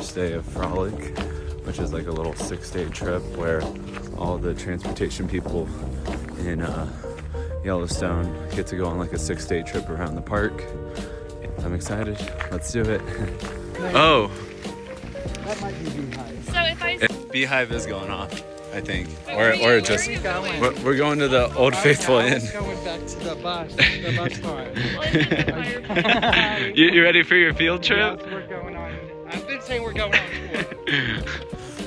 first day of Frolic, which is like a little 6-day trip where all the transportation people in Yellowstone get to go on like a 6-day trip around the park. I'm excited. Let's do it. Oh. That might be Beehive. So if I... Beehive is going off, I think. Or just... Going? We're going to the Old Faithful Inn. Going back to the bus part. You ready for your field trip? Yes, we're going on. I've been saying we're going on tour.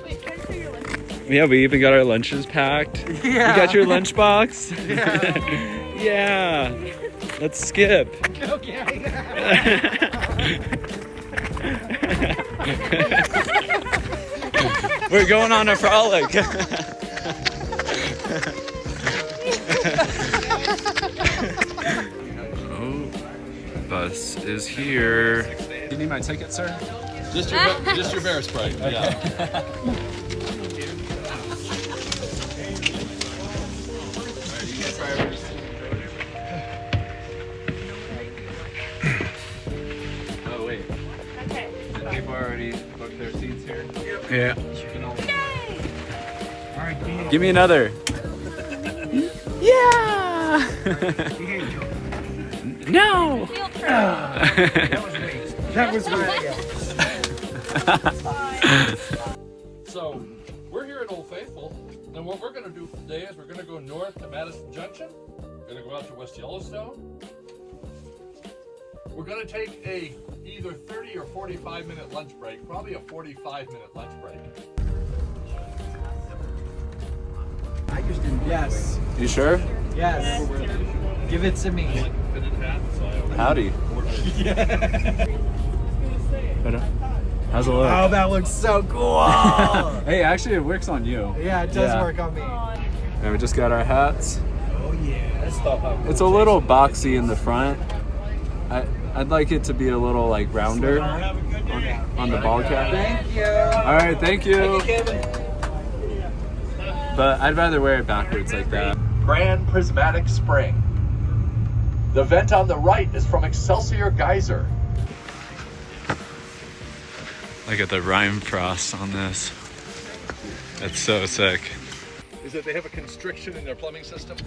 Wait, can I see your lunch? Yeah, we even got our lunches packed. Yeah. You got your lunchbox? Yeah. Yeah. Let's skip. Okay. We're going on a frolic. Oh, bus is here. You need my ticket, sir? Just your bear spray. Yeah. Oh wait. Okay. People already booked their seats here. Yeah. All right, Give me another. Yeah. No. Field trip. that was great. So we're here at Old Faithful, and what we're going to do today is we're going to go north to Madison Junction. We're going to go out to West Yellowstone. We're going to take a either 30 or 45-minute lunch break, probably a 45-minute lunch break. Yes. You sure? Yes. Give it to me. Howdy. How's it look? Oh, that looks so cool. Hey, actually, it works on you. Yeah, it does Yeah. work on me. And we just got our hats. Oh yeah. It's a little boxy in the front. I'd like it to be a little like rounder on the ball cap. Thank you. All right, thank you. Kevin. But I'd rather wear it backwards like that. Grand Prismatic Spring. The vent on the right is from Excelsior Geyser. Look at the rime frost on this. It's so sick. Is that they have a constriction in their plumbing system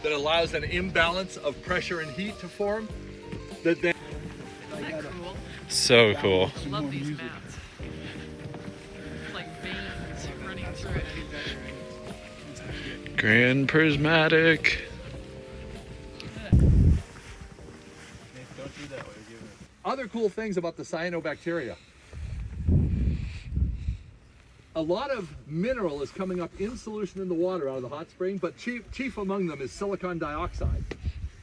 that allows an imbalance of pressure and heat to form. That then Cool. So cool. I love these mats. It's like veins running through it. Grand Prismatic. other cool things about the cyanobacteria. A lot of mineral is coming up in solution in the water out of the hot spring, but chief among them is silicon dioxide.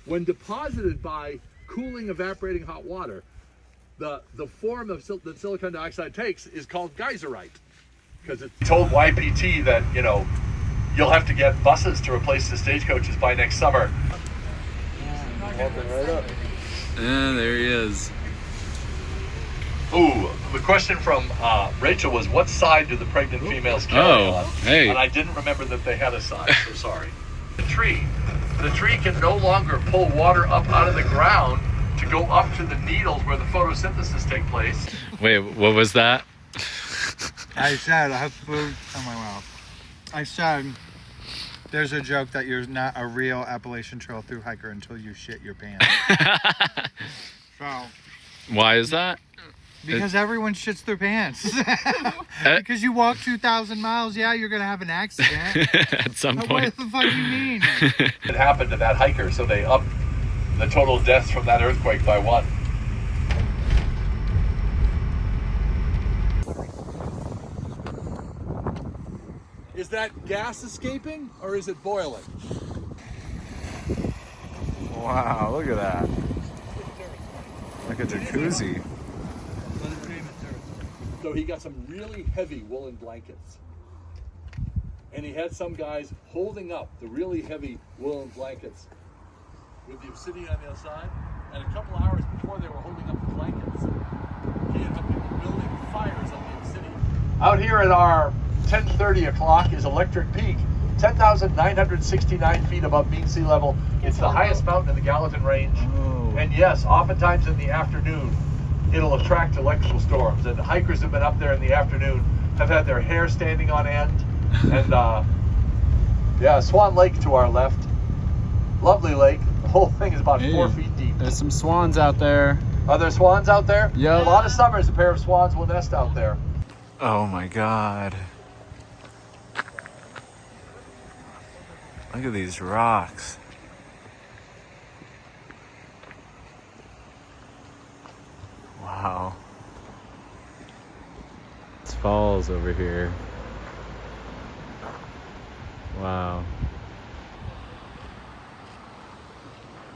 When deposited by cooling, evaporating hot water, the form of that silicon dioxide takes is called geyserite. Because it Told YPT that, you know, you'll have to get buses to replace the stagecoaches by next summer. Walking right up. Yeah, there he is. Ooh, the question from Rachel was, what side do the pregnant females carry on? Hey. And I didn't remember that they had a side, so sorry. The tree can no longer pull water up out of the ground to go up to the needles where the photosynthesis take place. Wait, what was that? I said I have food in my mouth. I said there's a joke that you're not a real Appalachian Trail through hiker until you shit your pants. So, Why is that? because everyone shits their pants. Because you walk 2,000 miles, yeah, you're gonna have an accident. At some But point. what the fuck do you mean? It happened to that hiker, so they upped the total deaths from that earthquake by 1. is that gas escaping or is it boiling? Wow, look at that. Like a jacuzzi. So he got some really heavy woolen blankets. And he had some guys holding up the really heavy woolen blankets with the obsidian on the other side. And a couple hours before they were holding up the blankets, he had people building fires on the obsidian. Out here at our 10:30 o'clock is Electric Peak, 10,969 feet above mean sea level. It's the highest mountain in the Gallatin Range. Oh. And yes, oftentimes in the afternoon, it'll attract electrical storms. And hikers have been up there in the afternoon, have had their hair standing on end. And yeah, Swan Lake to our left. Lovely lake. The whole thing is about 4 feet deep. There's some swans out there. Are there swans out there? Yep. A lot of summers, a pair of swans will nest out there. Oh my God. Look at these rocks. Wow. It's falls over here. Wow.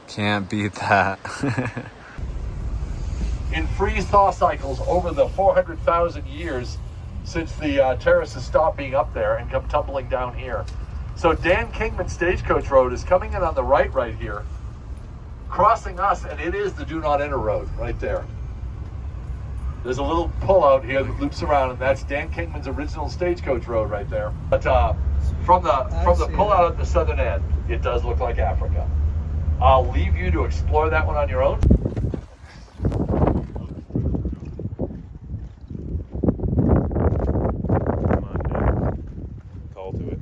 Can't beat that. In freeze-thaw cycles over the 400,000 years since the terraces stopped being up there and come tumbling down here. So Dan Kingman Stagecoach Road is coming in on the right here, crossing us, and it is the Do Not Enter Road right there. There's a little pull out here that loops around, and that's Dan Kingman's original Stagecoach Road right there. But from the pull out at the southern end, it does look like Africa. I'll leave you to explore that one on your own. Call to it.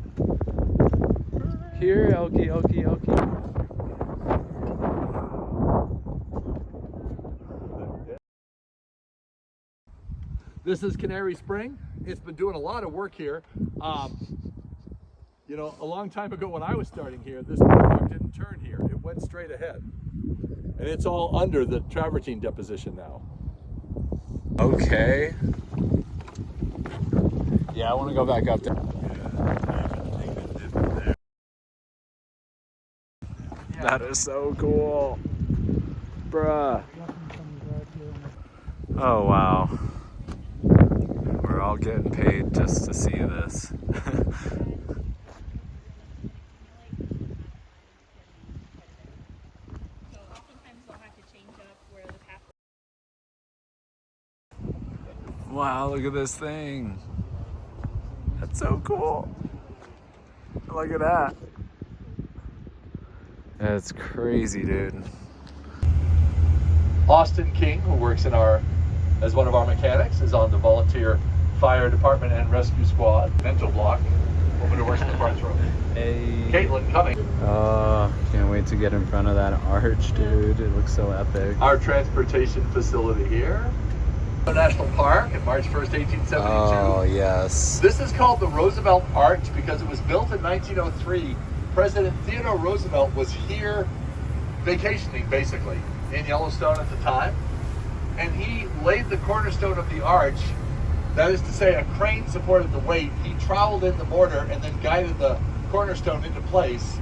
Here, Elkie, Elkie, Elkie. This is Canary Spring. It's been doing a lot of work here. You know, a long time ago when I was starting here, this boardwalk didn't turn here. It went straight ahead. And it's all under the travertine deposition now. Okay. Yeah, I want to go back up there. That is so cool. Bruh. Oh, wow. We're all getting paid just to see this. Wow, look at this thing. That's so cool. Look at that. That's crazy, dude. Austin King, who works as one of our mechanics, is on the volunteer fire department and rescue squad. Mental block, woman who works in the parts room. Hey. Caitlin coming. Can't wait to get in front of that arch, dude. It looks so epic. Our transportation facility here. National Park in March 1st, 1872. Oh, yes. This is called the Roosevelt Arch because it was built in 1903. President Theodore Roosevelt was here vacationing, basically, in Yellowstone at the time. And he laid the cornerstone of the arch. That is to say, a crane supported the weight. He troweled in the mortar and then guided the cornerstone into place.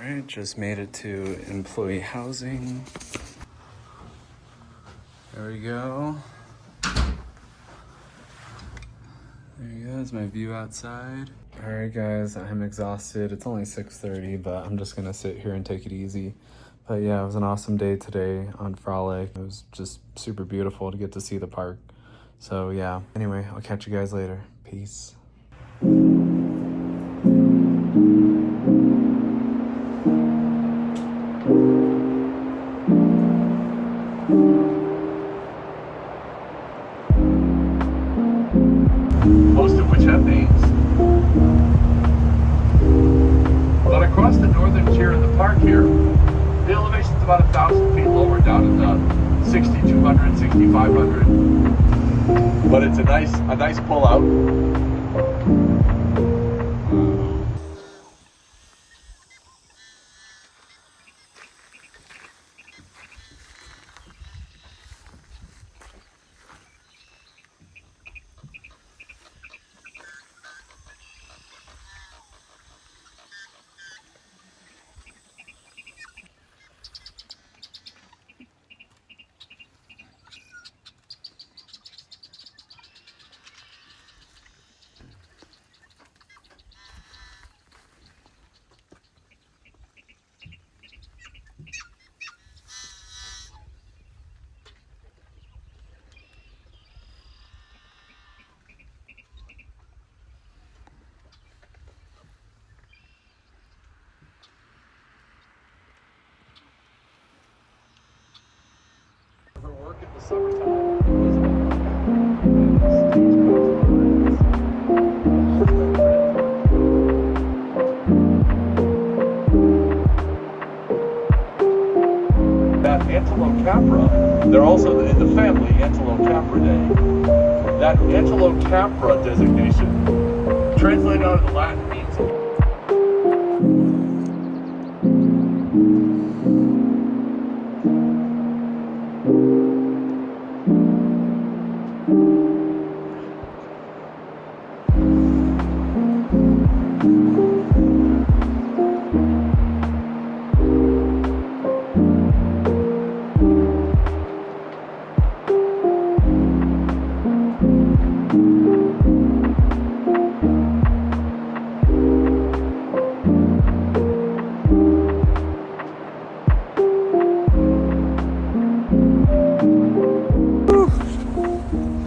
Alright, just made it to employee housing. There we go. There you go, that's my view outside. Alright guys, I'm exhausted. It's only 6:30, but I'm just gonna sit here and take it easy. But yeah, it was an awesome day today on Frolic. It was just super beautiful to get to see the park. So yeah, anyway, I'll catch you guys later. Peace. Most of which have names. But across the northern tier of the park here, the elevation is about 1,000 feet lower, down in the 6,200, 6,500. But it's a nice pull out. That Antelope capra, they're also in the family Antelope capridae. That Antelope capra designation, translated out of the Latin, means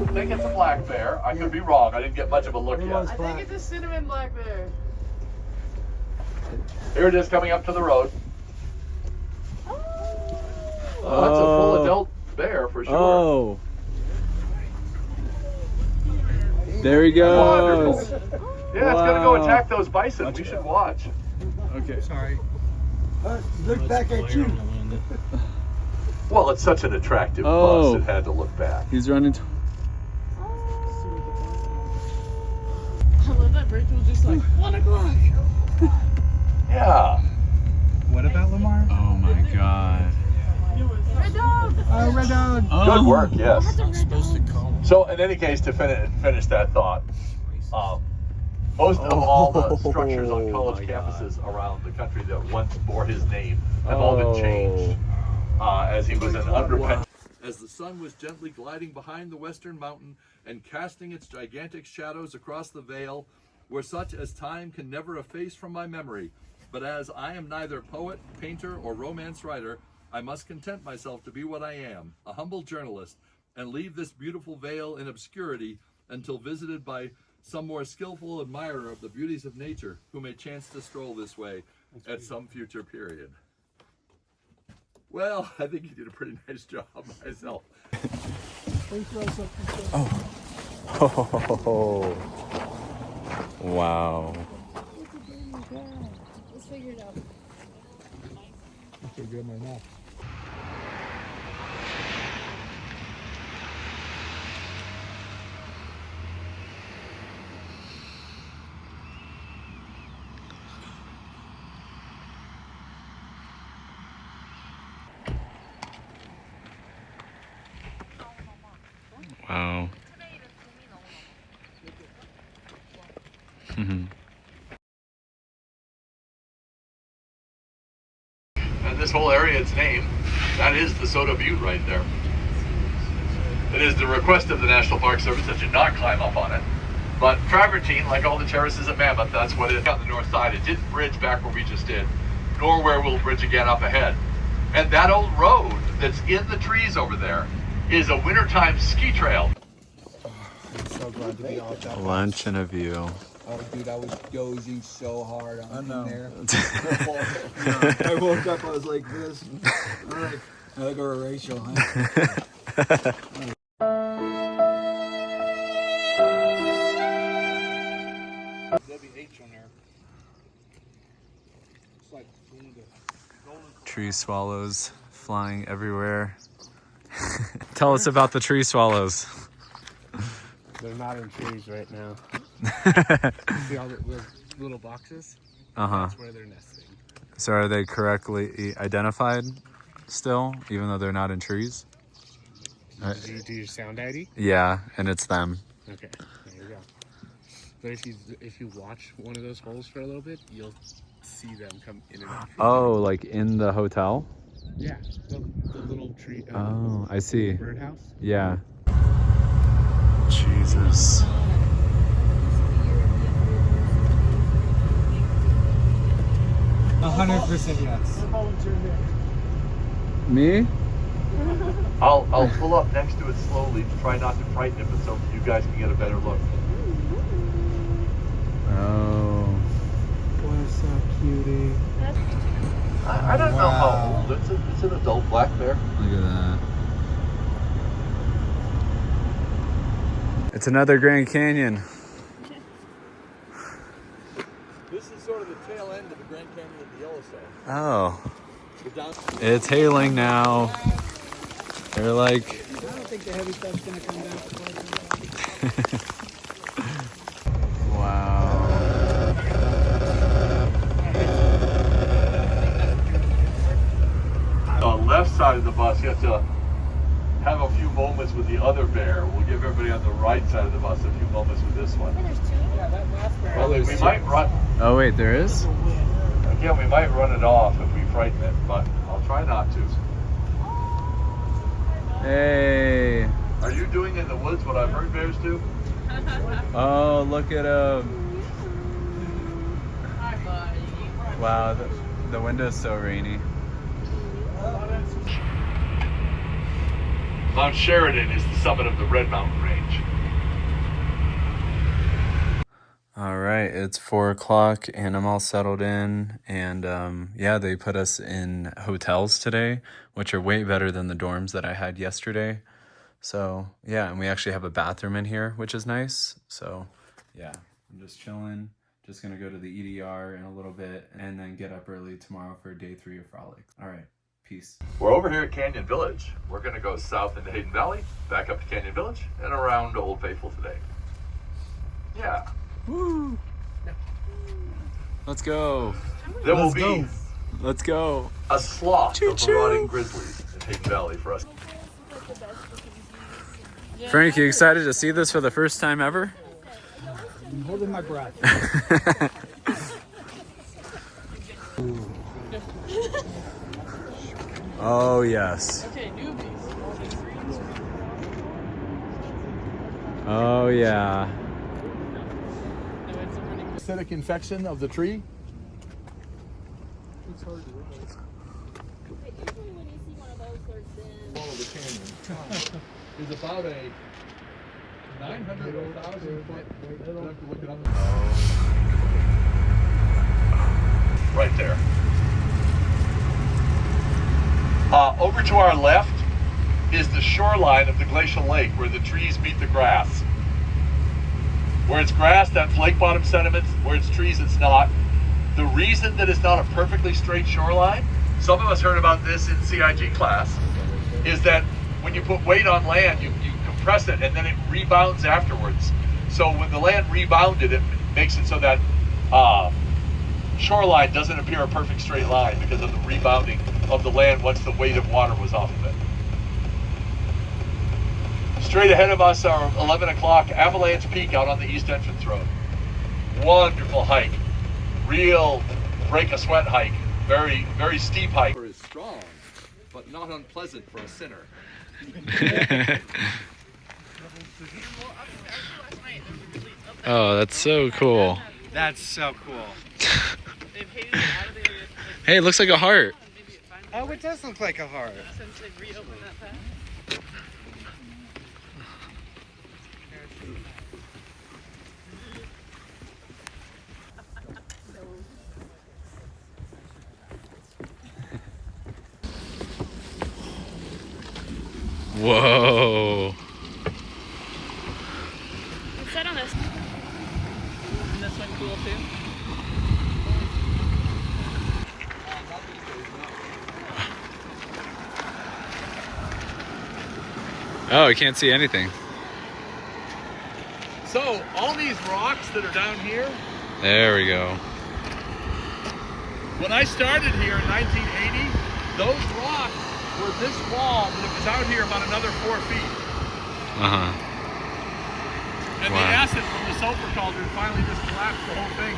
I think it's a black bear. I could be wrong. I didn't get much of a look yet. I think it's a cinnamon black bear. Here it is coming up to the road. Oh. Oh, that's a full adult bear for sure. Oh. There he goes. Wonderful. Yeah, it's gonna go attack those bison. We should watch. Okay. Sorry. Look back at you. Well, it's such an attractive Oh. bus, it had to look back. He's running. I love that Rachel was just like 1 o'clock. Yeah. What about Lamar? Oh my god. Red dog. Oh, red dog. Good work, yes. That's a red dog. So, in any case, to finish that thought, most of all the structures on college campuses around the country that once bore his name have all been changed as he was an unrepentant. As the sun was gently gliding behind the western mountain and casting its gigantic shadows across the vale, were such as time can never efface from my memory. But as I am neither poet, painter, or romance writer, I must content myself to be what I am, a humble journalist, and leave this beautiful vale in obscurity until visited by some more skillful admirer of the beauties of nature who may chance to stroll this way at some future period. Well, I think you did a pretty nice job myself. Oh. Wow. Let's figure it out. Wow. And this whole area, its name, that is the Soda Butte right there. It is the request of the National Park Service that you not climb up on it. But travertine, like all the terraces at Mammoth, that's what it is on the north side. It didn't bridge back where we just did, nor where we'll bridge again up ahead. And that old road that's in the trees over there is a wintertime ski trail. I'm so glad to be off that. Lunch and a view. Oh, dude, I was dozing so hard on there. I woke up, I was like this. I'm like, I look over Rachel. Tree swallows flying everywhere. Tell us about the tree swallows. They're not in trees right now. See all those little boxes? Uh-huh. That's where they're nesting. So are they correctly identified still, even though they're not in trees? Do you do your sound ID? Yeah, and it's them. Okay, there you go. But if you watch one of those holes for a little bit, you'll see them come in and out. Oh, like in the hotel? Yeah, the little tree. Oh, I see. Birdhouse. Yeah. Jesus. 100% yes. Me? I'll pull up next to it slowly to try not to frighten it, but so you guys can get a better look. Oh. What's up, cutie? I don't know how old. It's an adult black bear. Look at that. It's another Grand Canyon. This is sort of the tail end of the Grand Canyon of the Yellowstone. Oh. We're down. It's hailing now. They're like... I don't think the heavy stuff's gonna come down. Wow. The left side of the bus, you have to have a few moments with the other bear. We'll give everybody on the right side of the bus a few moments with this one. Well, there's We might run. Oh wait, there is? Again, we might run it off if we frighten it, but I'll try not to. Hey. Are you doing in the woods what I've heard bears do? Oh, look at him. Hi, buddy. Wow, the window's so rainy. Mount Sheridan is the summit of the Red Mountain Range. All right, it's 4 o'clock and I'm all settled in. And yeah, they put us in hotels today, which are way better than the dorms that I had yesterday. So yeah, and we actually have a bathroom in here, which is nice. So yeah, I'm just chilling. Just gonna go to the EDR in a little bit and then get up early tomorrow for day 3 of Frolic. All right, peace. We're over here at Canyon Village. We're going to go south into Hayden Valley, back up to Canyon Village, and around Old Faithful today. Yeah. Woo! Let's go. There will be Let's go. a sloth of Choo-choo. marauding grizzlies in Hayden Valley for us. Frank, you excited to see this for the first time ever? I'm holding my breath. Oh yes. Okay, newbies. Oh yeah. No, it's a running. Acidic infection of the tree. Usually when you see one of those, there's been Wall of the canyon is about a 900 or 1,000 foot. I'll have to look it up. Right there. Over to our left is the shoreline of the glacial lake where the trees meet the grass. Where it's grass, that's lake bottom sediments. Where it's trees, it's not. The reason that it's not a perfectly straight shoreline, some of us heard about this in CIG class, is that when you put weight on land, you compress it and then it rebounds afterwards. So when the land rebounded, it makes it so that shoreline doesn't appear a perfect straight line because of the rebounding of the land once the weight of water was off of it. Straight ahead of us are 11 o'clock Avalanche Peak out on the East Entrance Road. Wonderful hike. Real break a sweat hike. Very, very steep hike. Is strong, but not unpleasant for a sinner. Oh, that's so cool. That's so cool. They've hated it out of the area. Hey, it looks like a heart. Maybe it finally Oh, it does look like a heart. since they've reopened that path. Whoa. it said on this. Isn't this one cool too? Oh, I can't see anything. So all these rocks that are down here, There we go. when I started here in 1980, those rocks were this wall, but it was out here about another 4 feet. Uh-huh. And Wow. the acid from the sulfur cauldron finally just collapsed the whole thing.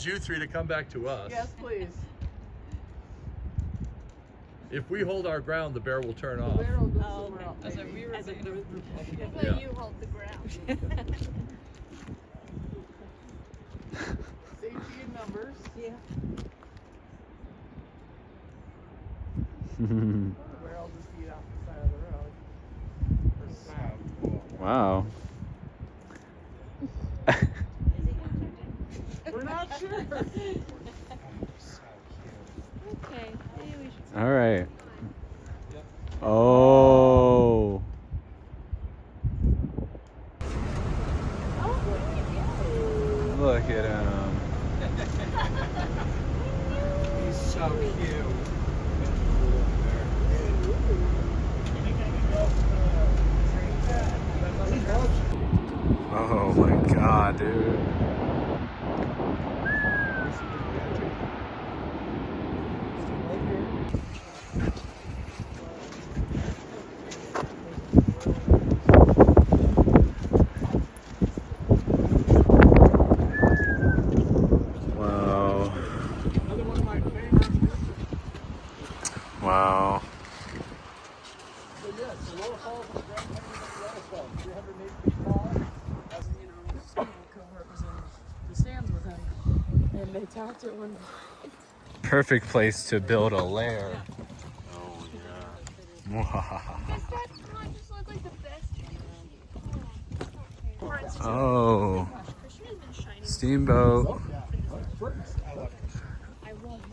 You three to come back to us. Yes, please. If we hold our ground, the bear will turn off. Oh, okay. As a we were thinking of. But Yeah. you hold the ground. Safety in numbers. Yeah. Where I'll just eat off the side of the road. Wow. We're not sure. Okay, maybe we should. All right. falls in the Grand Canyon of Yellowstone, 308 feet tall. You know, his school cohort was in the stands with him, and they talked at one point. Perfect place to build a lair. Oh, yeah. Does that not just look like the best tree? Oh, Christian has been shining. steamboat. I love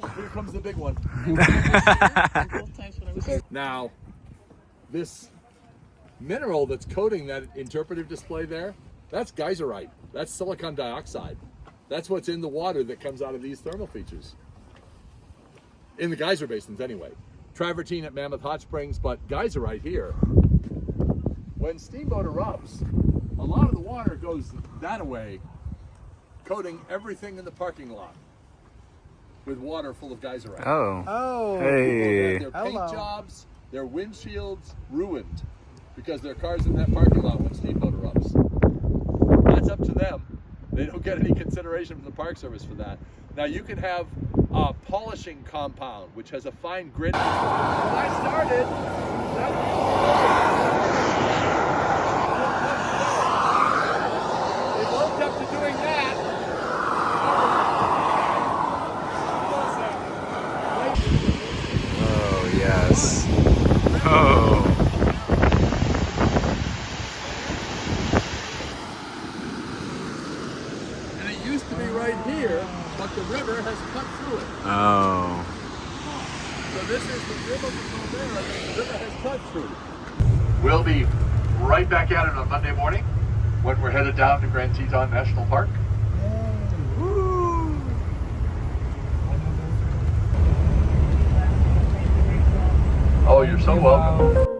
that. Here comes the big one. Both times when I was Now, this mineral that's coating that interpretive display there, that's geyserite. That's silicon dioxide. That's what's in the water that comes out of these thermal features. In the geyser basins anyway. Travertine at Mammoth Hot Springs, but geyserite here. When Steamboat erupts, a lot of the water goes that way, coating everything in the parking lot with water full of geyserite. Oh, Oh. hey. Their paint Hello. jobs, their windshields ruined because their car's in that parking lot when Steamboat erupts. That's up to them. They don't get any consideration from the Park Service for that. Now you can have a polishing compound which has a fine grit. When I started, it worked up to doing that. Oh, yes. Oh. And it used to be right here, but the river has cut through it. Oh. So this is the river from there, and the river has cut through. We'll be right back at it on Monday morning when we're headed down to Grand Teton National Park. Oh, you're so welcome.